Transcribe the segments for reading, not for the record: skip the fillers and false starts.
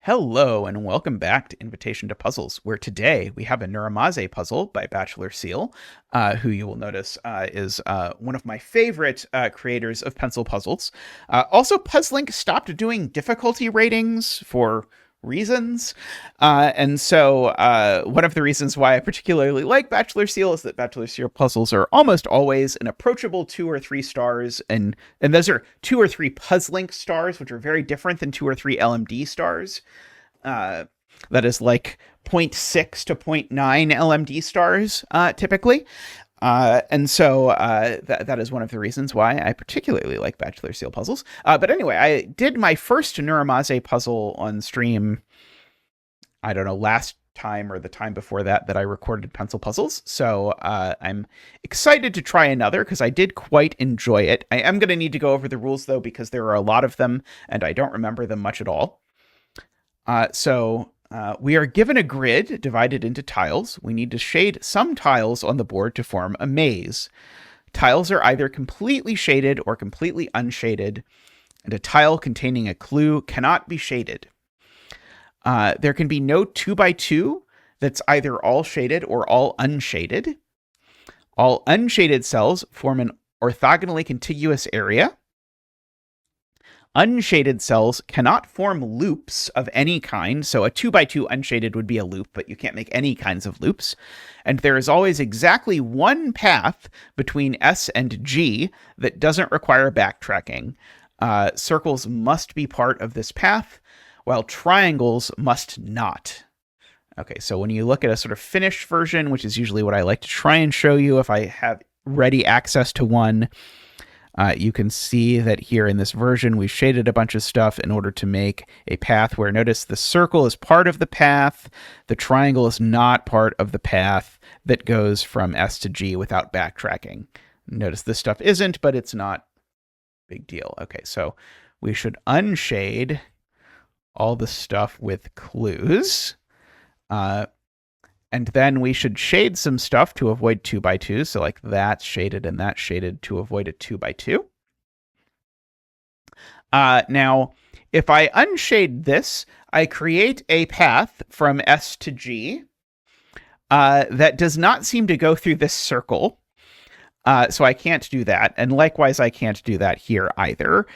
Hello and welcome back to Invitation to Puzzles, where today we have a Nurimaze puzzle by Bachelor Seal, who you will notice is one of my favorite creators of pencil puzzles. Also, Puzzlink stopped doing difficulty ratings for reasons. And so one of the reasons why I particularly like Bachelor Seal is that Bachelor Seal puzzles are almost always an approachable 2 or 3 stars, and those are 2 or 3 Puzzlink stars, which are very different than 2 or 3 LMD stars. Uh, that is like zero 0.6 to zero 0.9 LMD stars typically. And so that is one of the reasons why I particularly like Bachelor Seal puzzles. But anyway, I did my first Nurimaze puzzle on stream, I don't know, last time or the time before that I recorded pencil puzzles. So I'm excited to try another because I did quite enjoy it. I am going to need to go over the rules, though, because there are a lot of them and I don't remember them much at all. So we are given a grid divided into tiles. We need to shade some tiles on the board to form a maze. Tiles are either completely shaded or completely unshaded, and a tile containing a clue cannot be shaded. There can be no 2x2 that's either all shaded or all unshaded. All unshaded cells form an orthogonally contiguous area. Unshaded cells cannot form loops of any kind. So a 2x2 unshaded would be a loop, but you can't make any kinds of loops. And there is always exactly one path between S and G that doesn't require backtracking. Circles must be part of this path, while triangles must not. Okay, so when you look at a sort of finished version, which is usually what I like to try and show you if I have ready access to one, you can see that here in this version, we shaded a bunch of stuff in order to make a path where, notice, the circle is part of the path, the triangle is not part of the path that goes from S to G without backtracking. Notice this stuff isn't, but it's not a big deal. Okay, so we should unshade all the stuff with clues. And then we should shade some stuff to avoid 2x2. So like that's shaded and that's shaded to avoid a 2x2. Now, if I unshade this, I create a path from S to G that does not seem to go through this circle. So I can't do that. And likewise, I can't do that here either,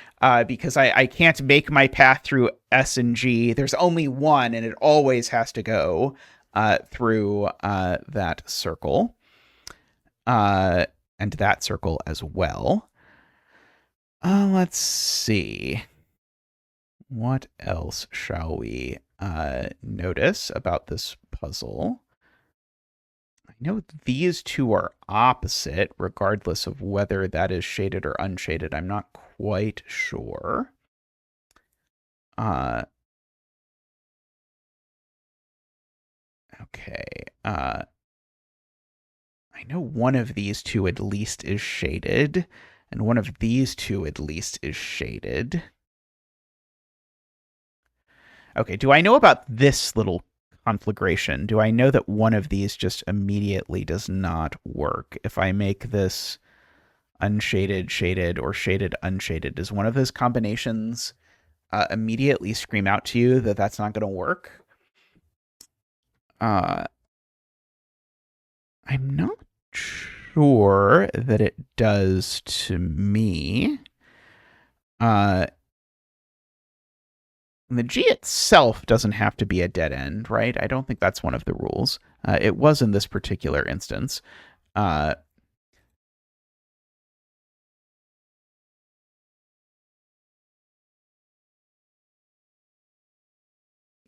because I can't make my path through S and G. There's only one, and it always has to go through that circle, and that circle as well. Let's see. What else shall we notice about this puzzle? I know these two are opposite, regardless of whether that is shaded or unshaded. I'm not quite sure. Okay. I know one of these two at least is shaded, and one of these two at least is shaded. Okay, do I know about this little conflagration? Do I know that one of these just immediately does not work? If I make this unshaded, shaded, or shaded, unshaded, does one of those combinations immediately scream out to you that that's not going to work? I'm not sure that it does to me. The G itself doesn't have to be a dead end, right? I don't think that's one of the rules. It was in this particular instance.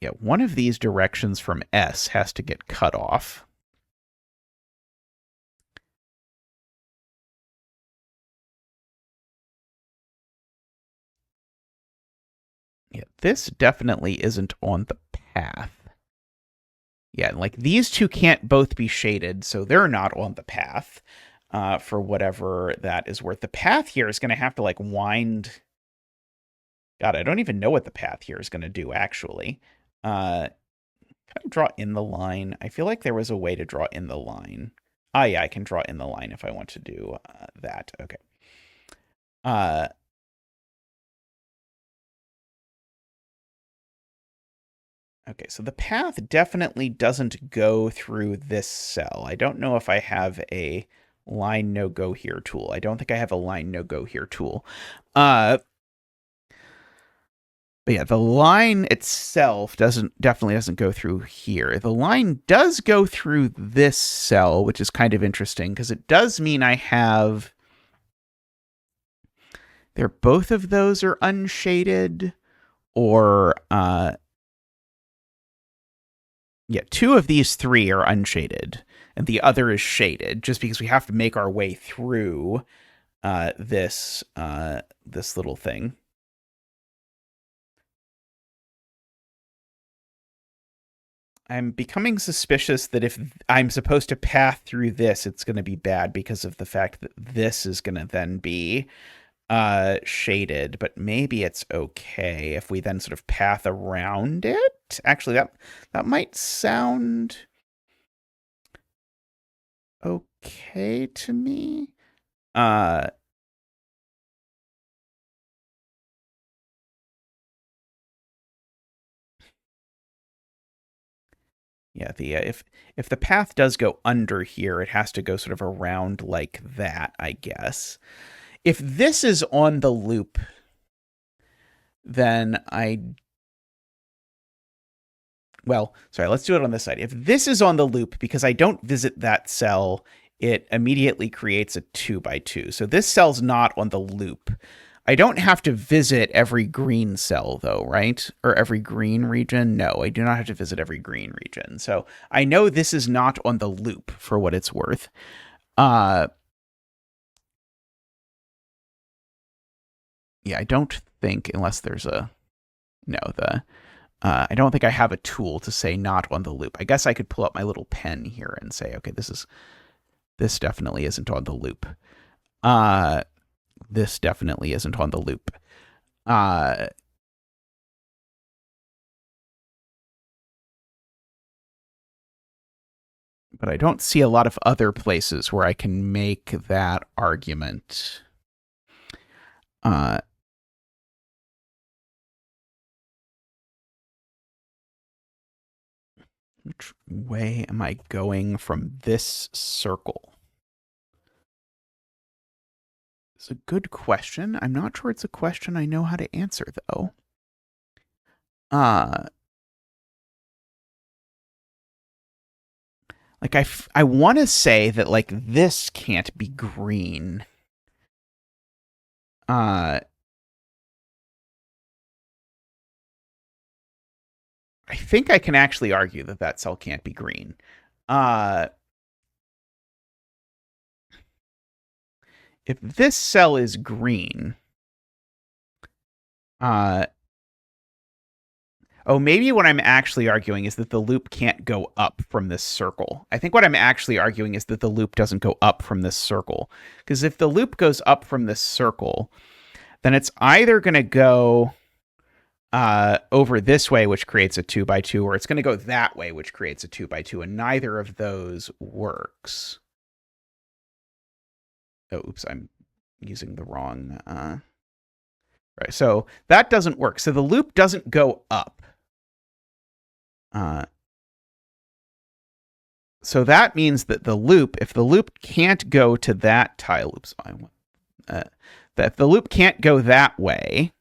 Yeah, one of these directions from S has to get cut off. Yeah, this definitely isn't on the path. Yeah, like these two can't both be shaded, so they're not on the path for whatever that is worth. The path here is going to have to like wind. God, I don't even know what the path here is going to do, actually. Can I draw in the line? I feel like there was a way to draw in the line. Yeah, I can draw in the line if I want to do that. Okay. Okay, so the path definitely doesn't go through this cell. I don't know if I have a line no go here tool. I don't think I have a line no go here tool. But yeah, the line itself definitely doesn't go through here. The line does go through this cell, which is kind of interesting because it does mean I have both of those are unshaded, or yeah, two of these three are unshaded, and the other is shaded, just because we have to make our way through this little thing. I'm becoming suspicious that if I'm supposed to path through this, it's going to be bad because of the fact that this is going to then be shaded, but maybe it's okay if we then sort of path around it. Actually, that might sound okay to me. Yeah, the if the path does go under here, it has to go sort of around like that, I guess. If this is on the loop, then well, sorry, let's do it on this side. If this is on the loop, because I don't visit that cell, it immediately creates a 2x2. So this cell's not on the loop. I don't have to visit every green cell, though, right? Or every green region? No, I do not have to visit every green region. So I know this is not on the loop, for what it's worth. Yeah, I don't think, unless there's a... No, I don't think I have a tool to say not on the loop. I guess I could pull up my little pen here and say, okay, this definitely isn't on the loop. This definitely isn't on the loop. But I don't see a lot of other places where I can make that argument. Which way am I going from this circle? It's a good question. I'm not sure it's a question I know how to answer, though. Like, I want to say that, like, this can't be green. I think I can actually argue that that cell can't be green. If this cell is green, oh, maybe what I'm actually arguing is that the loop can't go up from this circle. I think what I'm actually arguing is that the loop doesn't go up from this circle. Because if the loop goes up from this circle, then it's either going to go over this way, which creates a 2x2, or it's going to go that way, which creates a 2x2, and neither of those works. Oh, oops, I'm using the wrong... Right, so that doesn't work. So the loop doesn't go up. So that means that the loop, if the loop can't go to that tile, that if the loop can't go that way,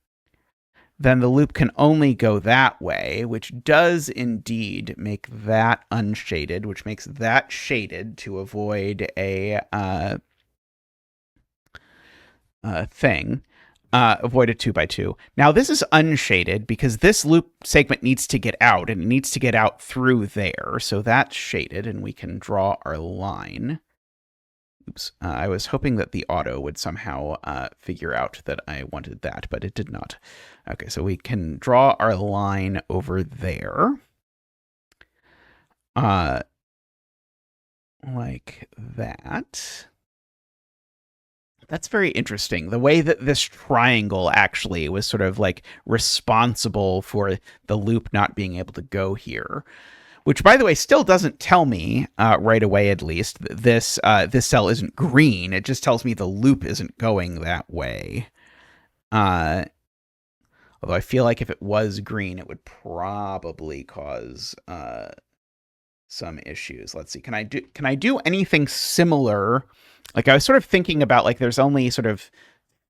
then the loop can only go that way, which does indeed make that unshaded, which makes that shaded to avoid a thing. Avoid a 2x2. Now, this is unshaded because this loop segment needs to get out, and it needs to get out through there. So that's shaded, and we can draw our line. Oops. I was hoping that the auto would somehow figure out that I wanted that, but it did not. Okay, so we can draw our line over there. Like that. That's very interesting. The way that this triangle actually was sort of like responsible for the loop not being able to go here, which, by the way, still doesn't tell me right away, at least, that this cell isn't green. It just tells me the loop isn't going that way. Although I feel like if it was green, it would probably cause some issues. Let's see. Can I do anything similar? Like I was sort of thinking about like there's only sort of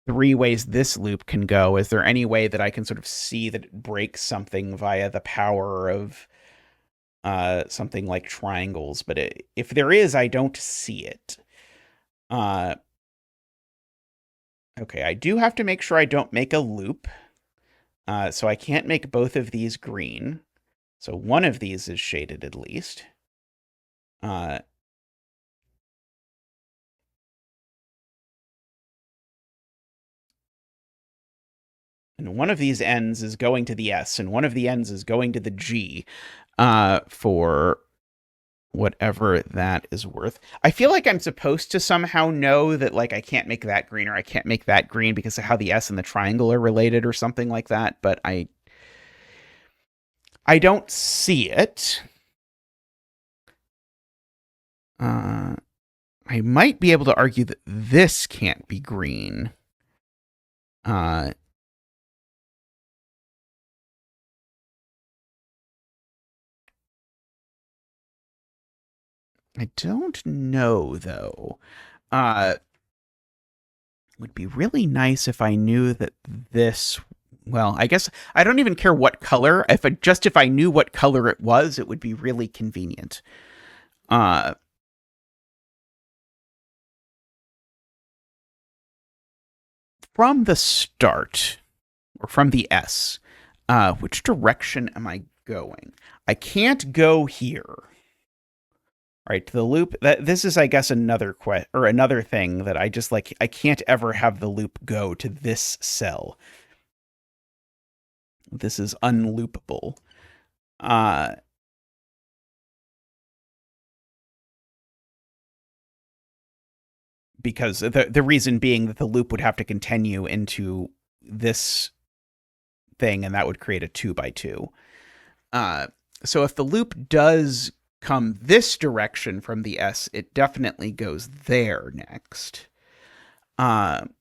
three ways this loop can go. Is there any way that I can sort of see that it breaks something via the power of something like triangles? But if there is, I don't see it. Okay, I do have to make sure I don't make a loop. So I can't make both of these green. So one of these is shaded at least. And one of these ends is going to the S, and one of the ends is going to the G for whatever that is worth. I feel like I'm supposed to somehow know that like I can't make that green or I can't make that green because of how the S and the triangle are related or something like that, but I don't see it. I might be able to argue that this can't be green. I don't know though. Would be really nice if I knew that this. Well, I guess I don't even care what color. If I knew what color it was, it would be really convenient. From the start, or from the S, which direction am I going? I can't go here. All right, the loop. This is, I guess, another thing that I just like. I can't ever have the loop go to this cell. This is unloopable. Because the reason being that the loop would have to continue into this thing, and that would create a 2x2. So if the loop does come this direction from the S, it definitely goes there next. Let's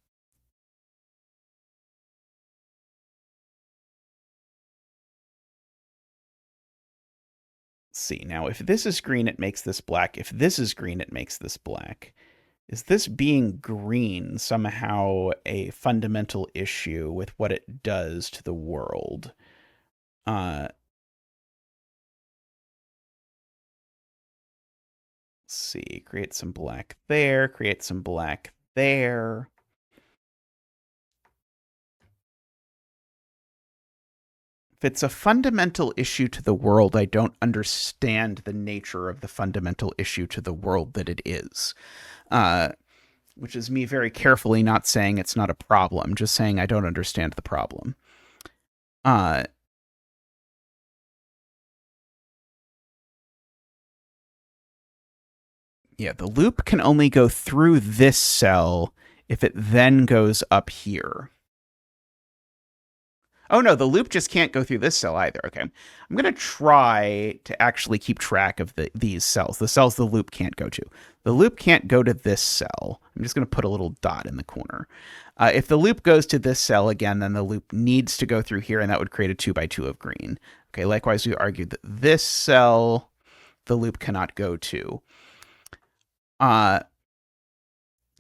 see. Now, if this is green, it makes this black. If this is green, it makes this black. Is this being green somehow a fundamental issue with what it does to the world? Let's see. Create some black there. Create some black there. If it's a fundamental issue to the world, I don't understand the nature of the fundamental issue to the world that it is. Which is me very carefully not saying it's not a problem, just saying I don't understand the problem. Yeah, the loop can only go through this cell if it then goes up here. Oh no, the loop just can't go through this cell either. Okay. I'm going to try to actually keep track of these cells, the cells the loop can't go to. The loop can't go to this cell. I'm just going to put a little dot in the corner. If the loop goes to this cell again, then the loop needs to go through here, and that would create a 2x2 of green. Okay, likewise, we argued that this cell the loop cannot go to.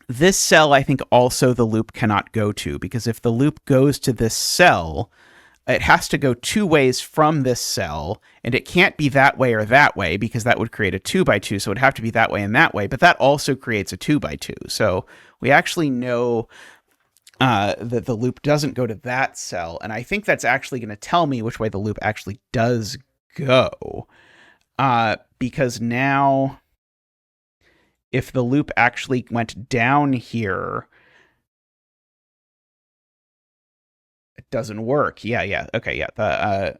This cell, I think, also the loop cannot go to, because if the loop goes to this cell, it has to go two ways from this cell, and it can't be that way or that way, because that would create a 2x2, so it would have to be that way and that way, but that also creates a 2x2. So we actually know that the loop doesn't go to that cell, and I think that's actually going to tell me which way the loop actually does go. Because now, if the loop actually went down here, it doesn't work. Yeah. Okay, yeah.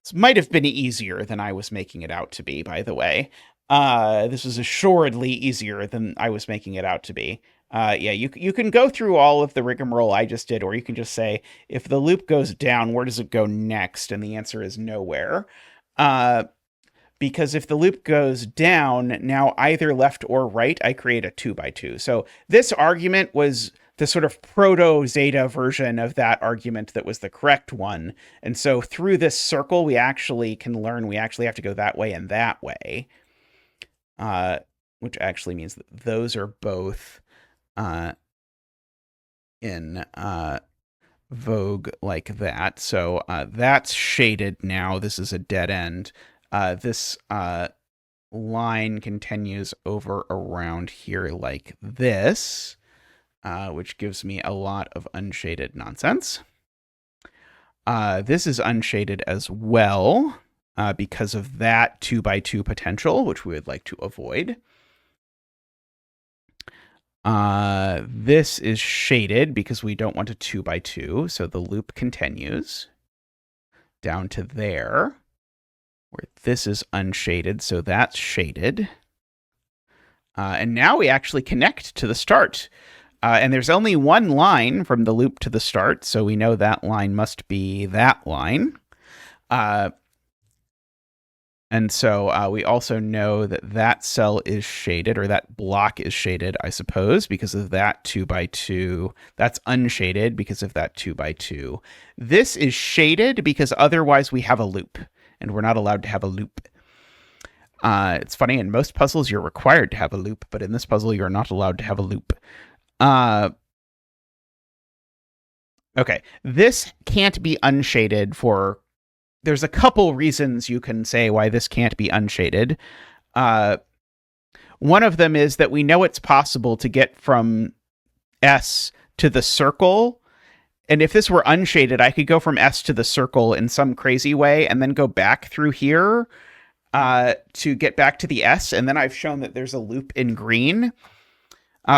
This might have been easier than I was making it out to be, by the way. This is assuredly easier than I was making it out to be. Yeah, you can go through all of the rigmarole I just did, or you can just say, if the loop goes down, where does it go next? And the answer is nowhere. Because if the loop goes down, now either left or right, I create a 2x2. So this argument was the sort of proto-zeta version of that argument that was the correct one. And so through this circle, we actually can learn we actually have to go that way and that way, which actually means that those are both in vogue like that. So that's shaded now. This is a dead end. This line continues over around here like this, which gives me a lot of unshaded nonsense. This is unshaded as well because of that 2x2 potential, which we would like to avoid. This is shaded because we don't want a 2x2, so the loop continues down to there, where this is unshaded, so that's shaded. And now we actually connect to the start. And there's only one line from the loop to the start, so we know that line must be that line. And so we also know that that cell is shaded, or that block is shaded, I suppose, because of that 2x2. That's unshaded because of that 2x2. This is shaded because otherwise we have a loop, and we're not allowed to have a loop. It's funny, in most puzzles you're required to have a loop, but in this puzzle you're not allowed to have a loop. Okay, this can't be unshaded for... There's a couple reasons you can say why this can't be unshaded. One of them is that we know it's possible to get from S to the circle. And if this were unshaded, I could go from S to the circle in some crazy way and then go back through here to get back to the S. And then I've shown that there's a loop in green.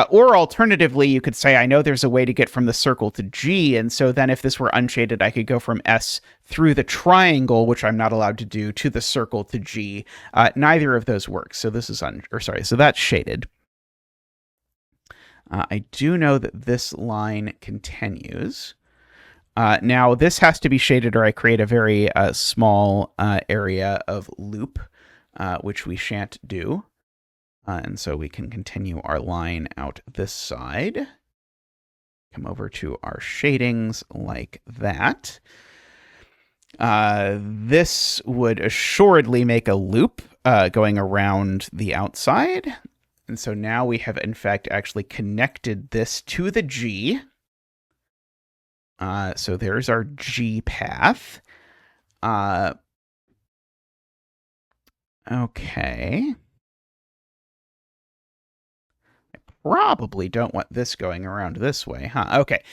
Or alternatively, you could say, I know there's a way to get from the circle to G, and so then if this were unshaded, I could go from S through the triangle, which I'm not allowed to do, to the circle to G. Neither of those works, so this is so that's shaded. I do know that this line continues. Now, this has to be shaded or I create a very small area of loop, which we shan't do. And so we can continue our line out this side. Come over to our shadings like that. This would assuredly make a loop going around the outside. And so now we have, in fact, actually connected this to the G. So there's our G path. Okay. Probably don't want this going around this way, huh? Okay.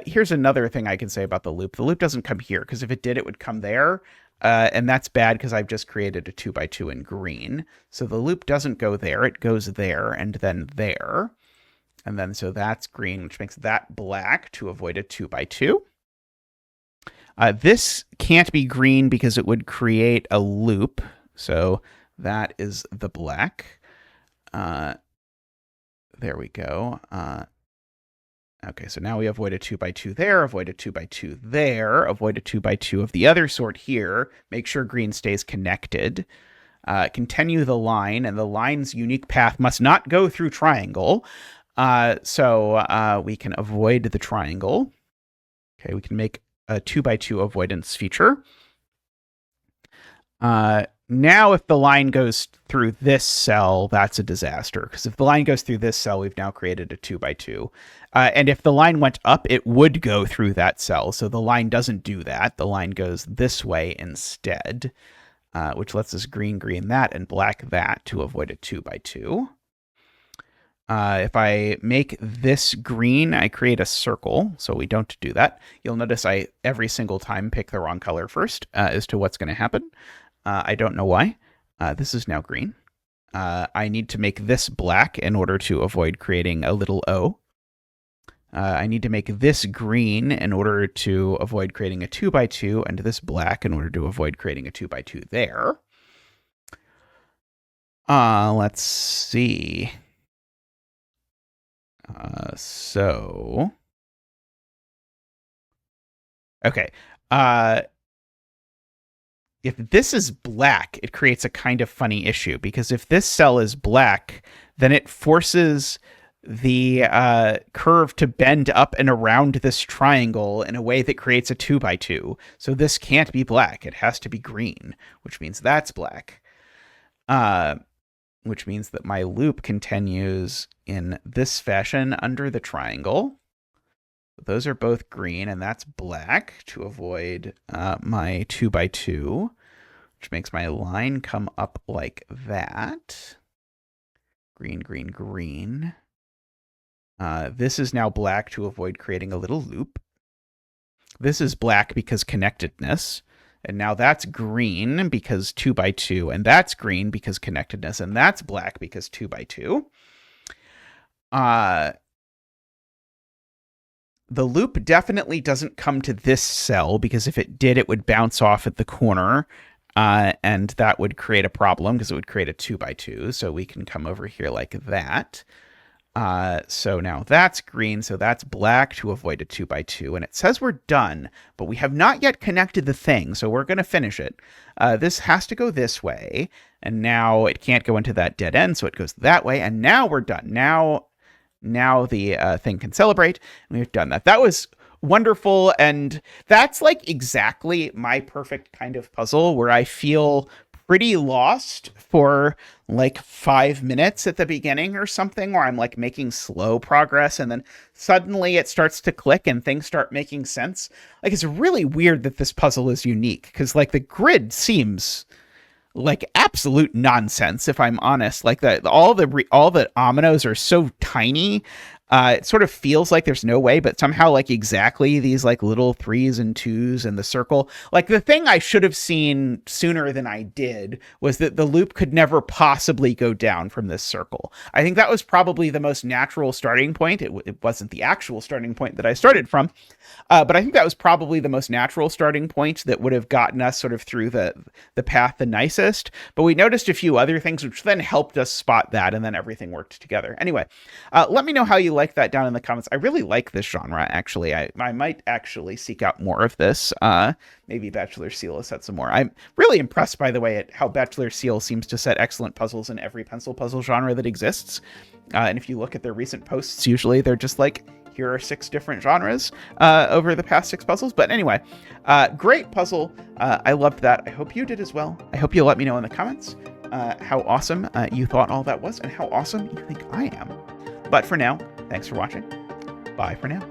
Here's another thing I can say about the loop. The loop doesn't come here, because if it did, it would come there. And that's bad because I've just created a 2x2 in green. So the loop doesn't go there. It goes there and then there. And then so that's green, which makes that black to avoid a 2x2. This can't be green because it would create a loop. So that is the black. There we go. Okay, so now we avoid a 2x2 there, avoid a 2x2 there, avoid a 2x2 of the other sort here, make sure green stays connected. Continue the line, and the line's unique path must not go through triangle. So we can avoid the triangle. Okay, we can make a 2x2 avoidance feature. Now, if the line goes through this cell, that's a disaster. Because if the line goes through this cell, we've now created a 2x2. And if the line went up, it would go through that cell. So the line doesn't do that. The line goes this way instead, which lets us green that and black that to avoid a 2x2. If I make this green, I create a circle, so we don't do that. You'll notice I every single time pick the wrong color first as to what's going to happen. I don't know why. This is now green. I need to make this black in order to avoid creating a little O. I need to make this green in order to avoid creating a 2x2, and this black in order to avoid creating a 2x2 there. Let's see. Okay. If this is black, it creates a kind of funny issue, because if this cell is black, then it forces the curve to bend up and around this triangle in a way that creates a 2x2. So this can't be black. It has to be green, which means that's black. Which means that my loop continues in this fashion under the triangle. Those are both green, and that's black to avoid my 2x2, which makes my line come up like that. Green, green, green. This is now black to avoid creating a little loop. This is black because connectedness. And now that's green because 2x2. And that's green because connectedness. And that's black because 2x2. The loop definitely doesn't come to this cell, because if it did, it would bounce off at the corner. And that would create a problem because it would create a 2x2. So we can come over here like that. So now that's green, so that's black to avoid a 2x2. And it says we're done, but we have not yet connected the thing, so we're going to finish it. This has to go this way, and now it can't go into that dead end, so it goes that way, and now we're done. Now the thing can celebrate, and we've done that. That was wonderful, and that's like exactly my perfect kind of puzzle, where I feel pretty lost for like 5 minutes at the beginning or something, where I'm like making slow progress, and then suddenly it starts to click and things start making sense. Like, it's really weird that this puzzle is unique, because like the grid seems like absolute nonsense, if I'm honest. Like all the ominoes are so tiny. It sort of feels like there's no way, but somehow like exactly these like little 3s and 2s and the circle. Like, the thing I should have seen sooner than I did was that the loop could never possibly go down from this circle. I think that was probably the most natural starting point. It wasn't the actual starting point that I started from, but I think that was probably the most natural starting point that would have gotten us sort of through the path the nicest. But we noticed a few other things which then helped us spot that, and then everything worked together. Anyway, let me know how you like that down in the comments. I really like this genre, actually. I might actually seek out more of this. Maybe Bachelor Seal has set some more. I'm really impressed, by the way, at how Bachelor Seal seems to set excellent puzzles in every pencil puzzle genre that exists. And if you look at their recent posts, usually they're just like, here are 6 different genres over the past 6 puzzles. But anyway, great puzzle. I loved that. I hope you did as well. I hope you'll let me know in the comments how awesome you thought all that was, and how awesome you think I am. But for now, thanks for watching. Bye for now.